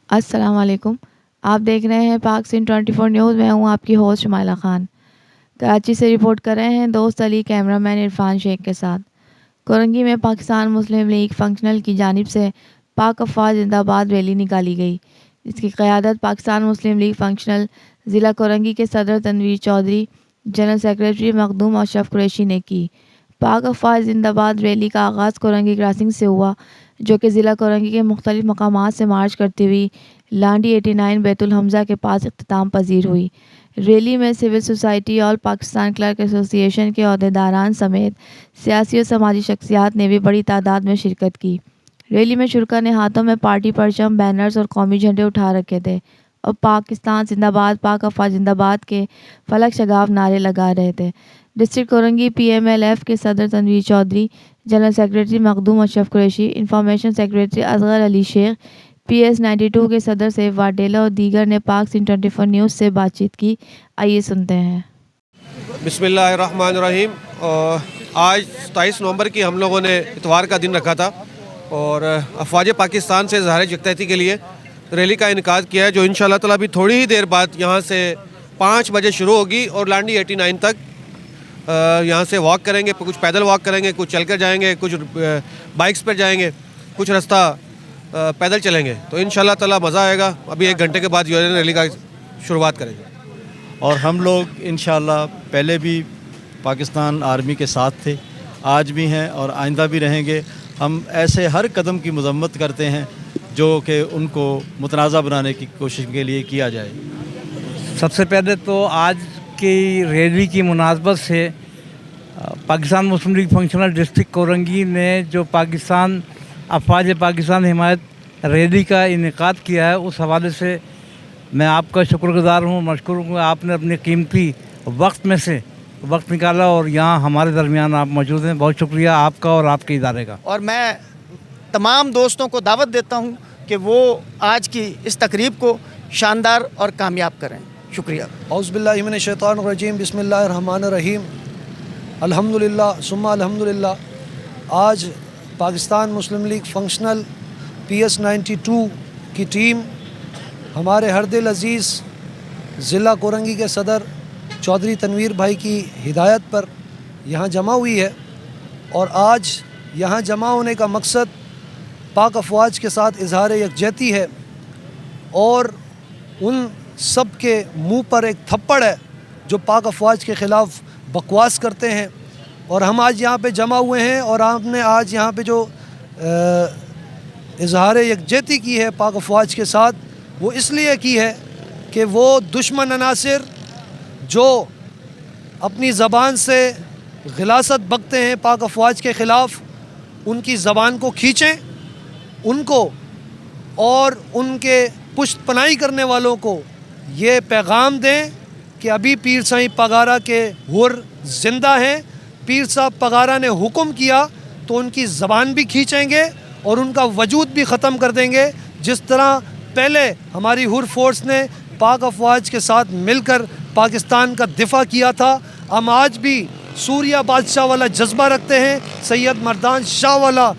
السلام علیکم، آپ دیکھ رہے ہیں پاک سین 24 نیوز۔ میں ہوں آپ کی ہوسٹ شمائلہ خان۔ کراچی سے رپورٹ کر رہے ہیں دوست علی، کیمرہ مین عرفان شیخ کے ساتھ۔ کورنگی میں پاکستان مسلم لیگ فنکشنل کی جانب سے پاک افواج زندہ باد ریلی نکالی گئی، جس کی قیادت پاکستان مسلم لیگ فنکشنل ضلع کورنگی کے صدر تنویر چودھری، جنرل سیکریٹری مخدوم اشرف قریشی نے کی۔ پاک افواج زندہ باد ریلی کا آغاز کورنگی کراسنگ سے ہوا، جو کہ ضلع کورنگی کے مختلف مقامات سے مارچ کرتی ہوئی لانڈی 89 بیت الحمزہ کے پاس اختتام پذیر ہوئی۔ ریلی میں سول سوسائٹی، آل پاکستان کلرک ایسوسی ایشن کے عہدیداران سمیت سیاسی و سماجی شخصیات نے بھی بڑی تعداد میں شرکت کی۔ ریلی میں شرکاء نے ہاتھوں میں پارٹی پرچم، بینرز اور قومی جھنڈے اٹھا رکھے تھے اور پاکستان زندہ باد، پاک افواج زندہ باد کے فلک شگاف نعرے لگا رہے تھے۔ District Korangi P M L F کے صدر Tanveer Chaudhry, general secretary Makhdoom Ashraf Qureshi, information secretary Asghar Ali Sheikh, P S 92 کے صدر سیف واڈیلا اور دیگر نے پاک سین 24 نیوز سے بات چیت کی۔ آئیے سنتے ہیں۔ بسم اللہ الرحمن الرحیم۔ آج 27 نومبر کی ہم لوگوں نے اتوار کا دن رکھا تھا اور افواج پاکستان سے اظہار یکجہتی کے لیے ریلی کا انعقاد کیا ہے، جو انشاءاللہ تعالیٰ بھی تھوڑی ہی دیر بعد یہاں سے 5 بجے شروع ہوگی اور لانڈی 89 تک یہاں سے واک کریں گے۔ کچھ پیدل واک کریں گے، کچھ چل کر جائیں گے، کچھ بائکس پر جائیں گے، کچھ رستہ پیدل چلیں گے۔ تو انشاءاللہ تعالیٰ مزہ آئے گا۔ ابھی 1 گھنٹے کے بعد ریلی کا شروعات کریں گے۔ اور ہم لوگ انشاءاللہ پہلے بھی پاکستان آرمی کے ساتھ تھے، آج بھی ہیں اور آئندہ بھی رہیں گے۔ ہم ایسے ہر قدم کی مذمت کرتے ہیں جو کہ ان کو متنازع بنانے کی کوشش کے لیے کیا جائے۔ سب سے پہلے تو آج کی ریلی کی مناسبت سے پاکستان مسلم لیگ فنکشنل ڈسٹرکٹ کورنگی نے جو پاکستان افواج پاکستان حمایت ریلی کا انعقاد کیا ہے، اس حوالے سے میں آپ کا شکر گزار ہوں، مشکور ہوں کہ آپ نے اپنے قیمتی وقت میں سے وقت نکالا اور یہاں ہمارے درمیان آپ موجود ہیں۔ بہت شکریہ آپ کا اور آپ کے ادارے کا۔ اور میں تمام دوستوں کو دعوت دیتا ہوں کہ وہ آج کی اس تقریب کو شاندار اور کامیاب کریں۔ شکریہ۔ اعوذ باللہ من الشیطان الرجیم، بسم اللہ الرحمن الرحیم، الحمدللہ ثم الحمدللہ۔ آج پاکستان مسلم لیگ فنکشنل PS 92 کی ٹیم ہمارے ہر دل عزیز ضلع کورنگی کے صدر چودھری تنویر بھائی کی ہدایت پر یہاں جمع ہوئی ہے، اور آج یہاں جمع ہونے کا مقصد پاک افواج کے ساتھ اظہار یکجہتی ہے اور ان سب کے منہ پر ایک تھپڑ ہے جو پاک افواج کے خلاف بکواس کرتے ہیں۔ اور ہم آج یہاں پہ جمع ہوئے ہیں اور ہم نے آج یہاں پہ جو اظہار یکجہتی کی ہے پاک افواج کے ساتھ، وہ اس لیے کی ہے کہ وہ دشمن عناصر جو اپنی زبان سے غلاظت بکتے ہیں پاک افواج کے خلاف، ان کی زبان کو کھینچیں، ان کو اور ان کے پشت پناہی کرنے والوں کو یہ پیغام دیں کہ ابھی پیر سائیں پگارا کے حر زندہ ہیں۔ پیر صاحب پگارا نے حکم کیا تو ان کی زبان بھی کھینچیں گے اور ان کا وجود بھی ختم کر دیں گے، جس طرح پہلے ہماری حر فورس نے پاک افواج کے ساتھ مل کر پاکستان کا دفاع کیا تھا۔ ہم آج بھی سوریہ بادشاہ والا جذبہ رکھتے ہیں، سید مردان شاہ والا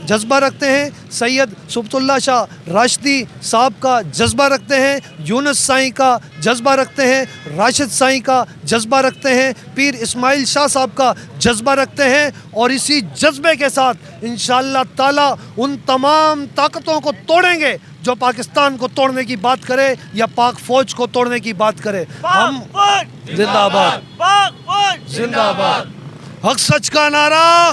جذبہ رکھتے ہیں، سید سبط اللہ شاہ راشدی صاحب کا جذبہ رکھتے ہیں، یونس سائیں کا جذبہ رکھتے ہیں، راشد سائیں کا جذبہ رکھتے ہیں، پیر اسماعیل شاہ صاحب کا جذبہ رکھتے ہیں، اور اسی جذبے کے ساتھ انشاءاللہ تعالیٰ ان تمام طاقتوں کو توڑیں گے جو پاکستان کو توڑنے کی بات کرے یا پاک فوج کو توڑنے کی بات کرے۔ ہم زندہ باد، زندہ باد، حق سچ کا نعرہ،